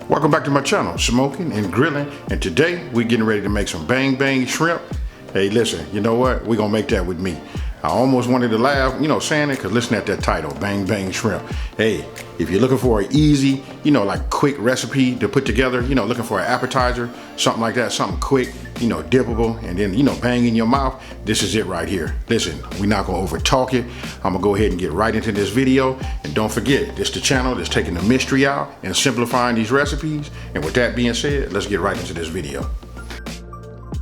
Welcome back to my channel, Smokin and Grillin, and today we're getting ready to make some bang bang shrimp. Hey listen, you know what? We're gonna make that with me. I almost wanted to laugh, saying it, because listen at that title, bang bang shrimp. Hey, if you're looking for an easy, like quick recipe to put together, looking for an appetizer, something like that, something quick, dippable, and then, bang in your mouth, this is it right here. Listen, we're not gonna over talk it. I'm gonna go ahead and get right into this video. And don't forget, this is the channel that's taking the mystery out and simplifying these recipes. And with that being said, let's get right into this video.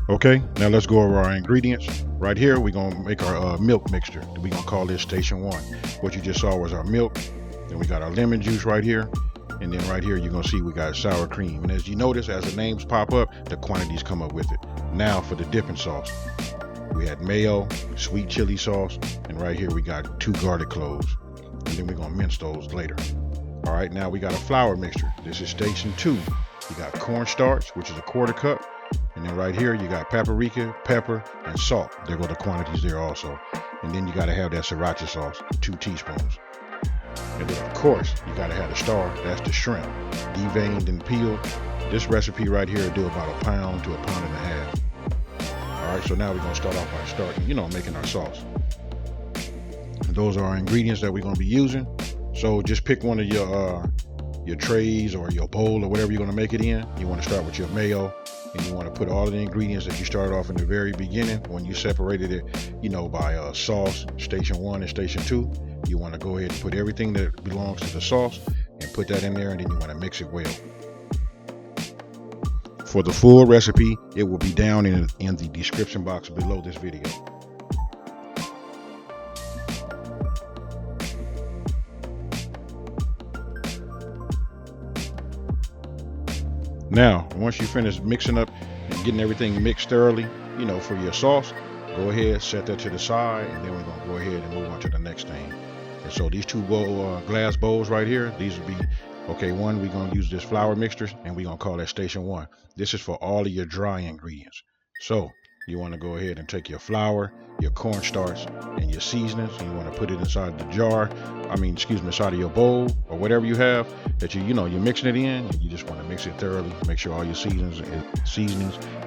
Okay, now let's go over our ingredients. Right here, we're gonna make our milk mixture. We're gonna call this station 1. What you just saw was our milk. Then we got our lemon juice right here. And then right here, you're gonna see we got sour cream. And as you notice, as the names pop up, the quantities come up with it. Now for the dipping sauce. We had mayo, sweet chili sauce, and right here we got 2 garlic cloves. And then we're gonna mince those later. All right, now we got a flour mixture. This is station 2. You got cornstarch, which is 1/4 cup. And then right here, you got paprika, pepper, and salt. There go the quantities there also. And then you gotta have that Sriracha sauce, 2 teaspoons. And then of course, you gotta have the star, that's the shrimp. Deveined and peeled. This recipe right here will do about 1 pound to 1.5 pounds. All right, so now we're gonna start off by starting, making our sauce. And those are our ingredients that we're gonna be using. So just pick one of your trays or your bowl or whatever you're gonna make it in. You wanna start with your mayo. And you want to put all of the ingredients that you started off in the very beginning when you separated it, by sauce, station 1 and station 2. You want to go ahead and put everything that belongs to the sauce and put that in there, and then you want to mix it well. For the full recipe, it will be down in the description box below this video. Now, once you finish mixing up and getting everything mixed thoroughly, for your sauce, go ahead, set that to the side, and then we're going to go ahead and move on to the next thing. And so these 2 glass bowls right here, these will be, one, we're going to use this flour mixture, and we're going to call that station 1. This is for all of your dry ingredients. So you want to go ahead and take your flour, your cornstarch, and your seasonings, and you want to put it inside the jar. Inside of your bowl or whatever you have that you're mixing it in. And you just want to mix it thoroughly. Make sure all your seasonings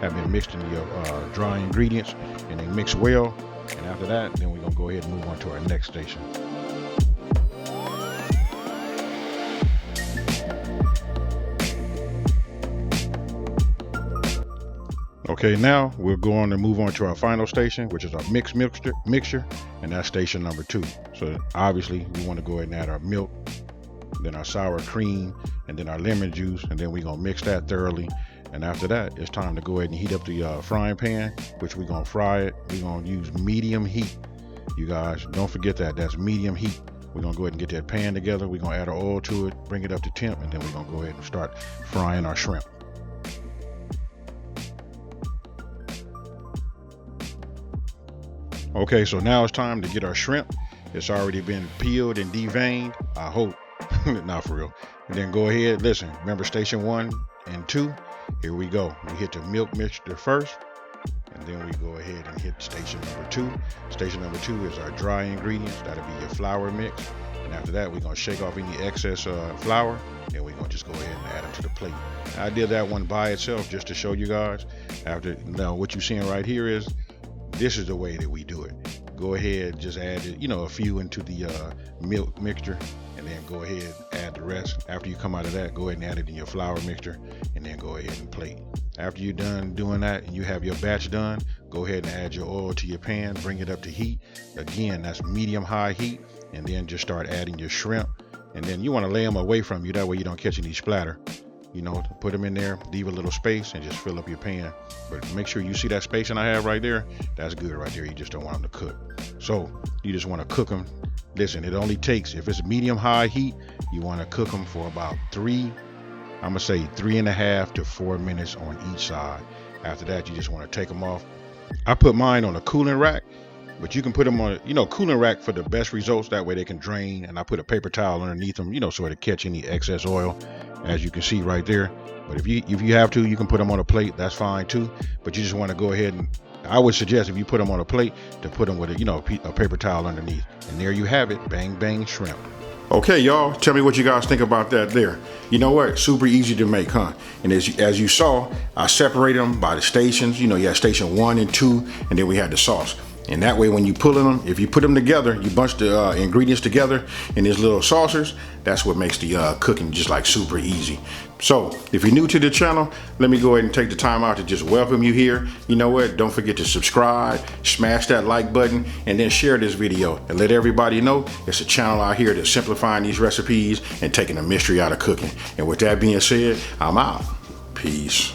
have been mixed in your dry ingredients, and they mix well. And after that, then we're gonna go ahead and move on to our next station. Okay, now we're going to move on to our final station, which is our mixture, and that's station number 2. So obviously we want to go ahead and add our milk, then our sour cream, and then our lemon juice, and then we're going to mix that thoroughly. And after that, it's time to go ahead and heat up the frying pan, which we're going to fry it. We're going to use medium heat. You guys, don't forget that's medium heat. We're going to go ahead and get that pan together. We're going to add our oil to it, bring it up to temp, and then we're going to go ahead and start frying our shrimp. Okay, so now it's time to get our shrimp. It's already been peeled and deveined, I hope. Not for real. And then go ahead, listen, remember station 1 and 2? Here we go. We hit the milk mixture first, and then we go ahead and hit station number 2. Station number 2 is our dry ingredients. That'll be your flour mix. And after that, we're going to shake off any excess flour. Then we're going to just go ahead and add them to the plate. I did that one by itself just to show you guys. Now what you're seeing right here is, this is the way that we do it. Go ahead, just add a few into the milk mixture, and then go ahead and add the rest. After you come out of that, go ahead and add it in your flour mixture, and then go ahead and plate. After you're done doing that and you have your batch done, go ahead and add your oil to your pan, bring it up to heat. Again, that's medium-high heat, and then just start adding your shrimp. And then you want to lay them away from you, that way you don't catch any splatter. Put them in there, leave a little space, and just fill up your pan. But make sure you see that spacing I have right there. That's good right there. You just don't want them to cook. So you just want to cook them. Listen, it only takes, if it's medium-high heat, you want to cook them for about 3.5 to 4 minutes on each side. After that, you just want to take them off. I put mine on a cooling rack, but you can put them on, cooling rack for the best results. That way they can drain. And I put a paper towel underneath them, so to catch any excess oil, as you can see right there. But if you have to, you can put them on a plate. That's fine too. But you just want to go ahead and, I would suggest if you put them on a plate, to put them with a paper towel underneath. And there you have it, bang bang shrimp. Okay, y'all, tell me what you guys think about that there. You know what? Super easy to make, huh? And as you saw, I separated them by the stations. You know, you had station 1 and 2, and then we had the sauce. And that way, when you pull them, if you put them together, you bunch the ingredients together in these little saucers, that's what makes the cooking just like super easy. So if you're new to the channel, let me go ahead and take the time out to just welcome you here. You know what? Don't forget to subscribe, smash that like button, and then share this video and let everybody know it's a channel out here that's simplifying these recipes and taking the mystery out of cooking. And with that being said, I'm out. Peace.